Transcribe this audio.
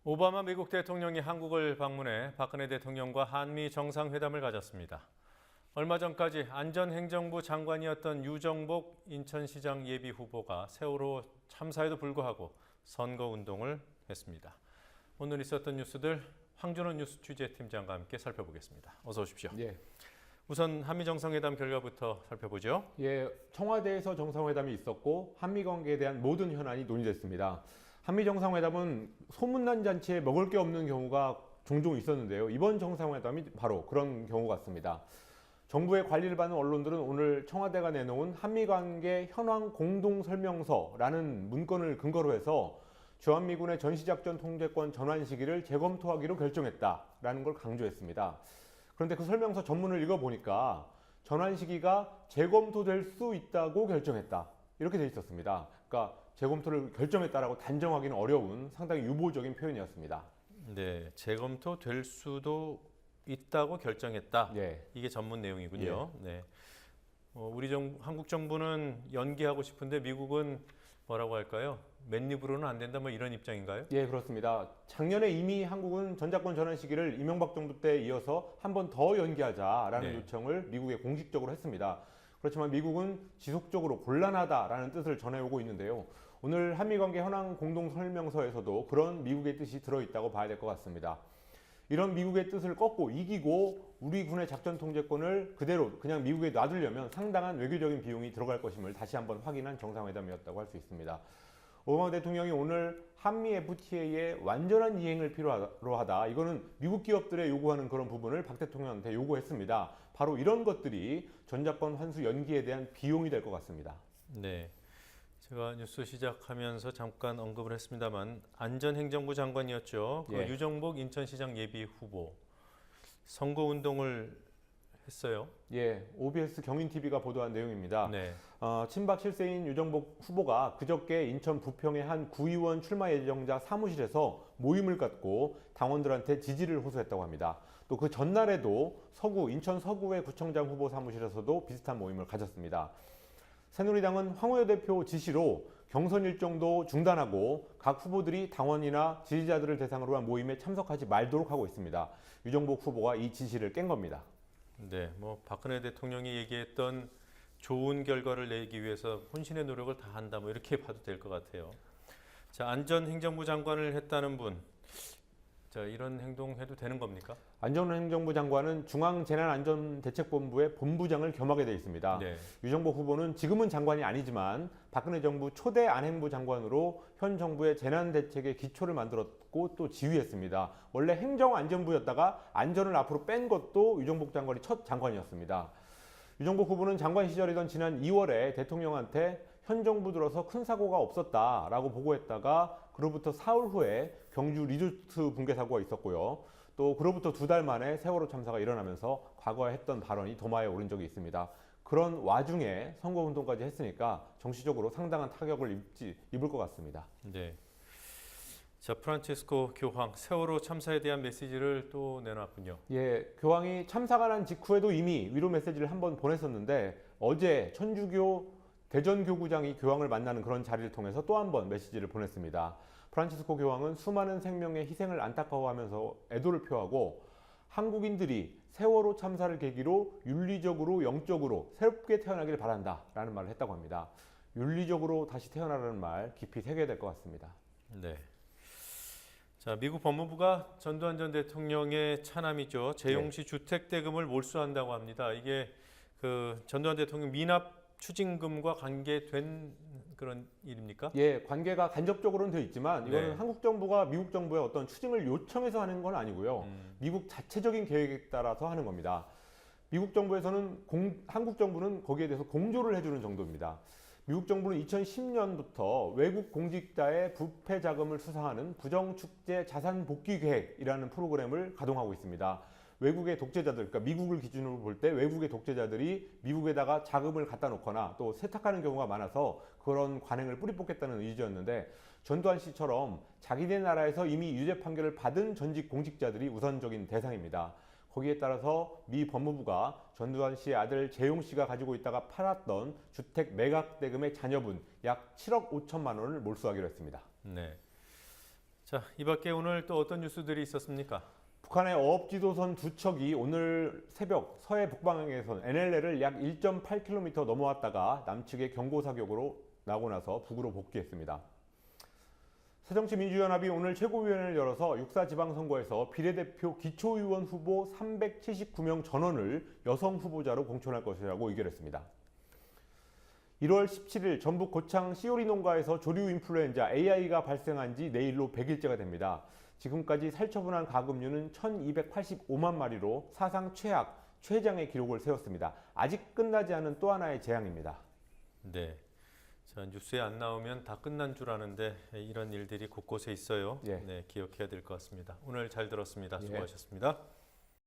오바마 미국 대통령이 한국을 방문해 박근혜 대통령과 한미 정상회담을 가졌습니다. 얼마 전까지 안전행정부 장관이었던 유정복 인천시장 예비후보가 세월호 참사에도 불구하고 선거운동을 했습니다. 오늘 있었던 뉴스들 황준호 뉴스 취재팀장과 함께 살펴보겠습니다. 어서 오십시오. 예. 우선 한미 정상회담 결과부터 살펴보죠. 예, 청와대에서 정상회담이 있었고 한미 관계에 대한 모든 현안이 논의됐습니다. 한미 정상회담은 소문난 잔치에 먹을 게 없는 경우가 종종 있었는데요. 이번 정상회담이 바로 그런 경우 같습니다. 정부의 관리를 받는 언론들은 오늘 청와대가 내놓은 한미 관계 현황 공동 설명서라는 문건을 근거로 해서 주한미군의 전시작전 통제권 전환 시기를 재검토하기로 결정했다라는 걸 강조했습니다. 그런데 그 설명서 전문을 읽어보니까 전환 시기가 재검토될 수 있다고 결정했다. 이렇게 돼 있었습니다. 그러니까 재검토를 결정했다라고 단정하기는 어려운 상당히 유보적인 표현이었습니다. 네, 재검토될 수도 있다고 결정했다. 예. 이게 전문 내용이군요. 네. 한국 정부는 연기하고 싶은데 미국은 뭐라고 할까요? 맨입으로는 안 된다 뭐 이런 입장인가요? 예, 그렇습니다. 작년에 이미 한국은 전작권 전환 시기를 이명박 정부 때 이어서 한 번 더 연기하자라는 요청을 미국에 공식적으로 했습니다. 그렇지만 미국은 지속적으로 곤란하다라는 뜻을 전해오고 있는데요. 오늘 한미관계 현황 공동설명서에서도 그런 미국의 뜻이 들어있다고 봐야 될 것 같습니다. 이런 미국의 뜻을 꺾고 이기고 우리 군의 작전 통제권을 그대로 그냥 미국에 놔두려면 상당한 외교적인 비용이 들어갈 것임을 다시 한번 확인한 정상회담이었다고 할 수 있습니다. 오바마 대통령이 오늘 한미 FTA의 완전한 이행을 필요로 하다. 이거는 미국 기업들의 요구하는 그런 부분을 박 대통령한테 요구했습니다. 바로 이런 것들이 전작권 환수 연기에 대한 비용이 될 것 같습니다. 네. 제가 뉴스 시작하면서 잠깐 언급을 했습니다만 안전행정부 장관이었죠. 그 예. 유정복 인천시장 예비 후보 선거운동을 했어요. 예, OBS 경인TV가 보도한 내용입니다. 네. 친박 실세인 유정복 후보가 그저께 인천 부평의 한 구의원 출마 예정자 사무실에서 모임을 갖고 당원들한테 지지를 호소했다고 합니다. 또 그 전날에도 인천 서구의 구청장 후보 사무실에서도 비슷한 모임을 가졌습니다. 새누리당은 황우여 대표 지시로 경선 일정도 중단하고 각 후보들이 당원이나 지지자들을 대상으로 한 모임에 참석하지 말도록 하고 있습니다. 유정복 후보가 이 지시를 깬 겁니다. 네, 박근혜 대통령이 얘기했던 좋은 결과를 내기 위해서 혼신의 노력을 다한다, 이렇게 봐도 될 것 같아요. 자, 안전행정부 장관을 했다는 분, 자, 이런 행동해도 되는 겁니까? 안전행정부 장관은 중앙재난안전대책본부의 본부장을 겸하게 돼 있습니다. 네. 유정복 후보는 지금은 장관이 아니지만 박근혜 정부 초대 안행부 장관으로 현 정부의 재난대책의 기초를 만들었고 또 지휘했습니다. 원래 행정안전부였다가 안전을 앞으로 뺀 것도 유정복 장관이 첫 장관이었습니다. 유정복 후보는 장관 시절이던 지난 2월에 대통령한테 현 정부 들어서 큰 사고가 없었다라고 보고했다가 그로부터 사흘 후에 경주 리조트 붕괴 사고가 있었고요. 또 그로부터 2달 만에 세월호 참사가 일어나면서 과거에 했던 발언이 도마에 오른 적이 있습니다. 그런 와중에 선거운동까지 했으니까 정치적으로 상당한 타격을 입을 것 같습니다. 네. 자, 프란치스코 교황 세월호 참사에 대한 메시지를 또 내놨군요. 예, 교황이 참사가 난 직후에도 이미 위로 메시지를 한번 보냈었는데 어제 천주교 대전교구장이 교황을 만나는 그런 자리를 통해서 또 한 번 메시지를 보냈습니다. 프란치스코 교황은 수많은 생명의 희생을 안타까워하면서 애도를 표하고 한국인들이 세월호 참사를 계기로 윤리적으로 영적으로 새롭게 태어나길 바란다라는 말을 했다고 합니다. 윤리적으로 다시 태어나라는 말 깊이 새겨야 될 것 같습니다. 네. 자, 미국 법무부가 전두환 전 대통령의 차남이죠. 재용씨 주택 대금을 몰수한다고 합니다. 이게 그 전두환 대통령 미납 추징금과 관계된 그런 일입니까? 예, 관계가 간접적으로는 되어 있지만 이거는 네. 한국 정부가 미국 정부에 어떤 추징을 요청해서 하는 건 아니고요. 미국 자체적인 계획에 따라서 하는 겁니다. 미국 정부에서는 한국 정부는 거기에 대해서 공조를 해주는 정도입니다. 미국 정부는 2010년부터 외국 공직자의 부패 자금을 수사하는 부정축제 자산복귀 계획이라는 프로그램을 가동하고 있습니다. 외국의 독재자들, 그러니까 미국을 기준으로 볼 때 외국의 독재자들이 미국에다가 자금을 갖다 놓거나 또 세탁하는 경우가 많아서 그런 관행을 뿌리 뽑겠다는 의지였는데 전두환 씨처럼 자기네 나라에서 이미 유죄 판결을 받은 전직 공직자들이 우선적인 대상입니다. 거기에 따라서 미 법무부가 전두환 씨의 아들 재용 씨가 가지고 있다가 팔았던 주택 매각 대금의 잔여분 약 7억 5천만 원을 몰수하기로 했습니다. 네. 자, 이 밖에 오늘 또 어떤 뉴스들이 있었습니까? 북한의 어업지도선 두 척이 오늘 새벽 서해 북방향에선 NLL을 약 1.8km 넘어왔다가 남측의 경고 사격으로 나고 나서 북으로 복귀했습니다. 새정치민주연합이 오늘 최고위원회를 열어서 육사 지방선거에서 비례대표 기초의원 후보 379명 전원을 여성 후보자로 공천할 것이라고 의결했습니다. 1월 17일 전북 고창 시오리 농가에서 조류 인플루엔자 AI가 발생한 지 내일로 100일째가 됩니다. 지금까지 살처분한 가금류는 1285만 마리로 사상 최장의 기록을 세웠습니다. 아직 끝나지 않은 또 하나의 재앙입니다. 네. 자, 뉴스에 안 나오면 다 끝난 줄 아는데 이런 일들이 곳곳에 있어요. 예. 네, 기억해야 될 것 같습니다. 오늘 잘 들었습니다. 예. 수고하셨습니다.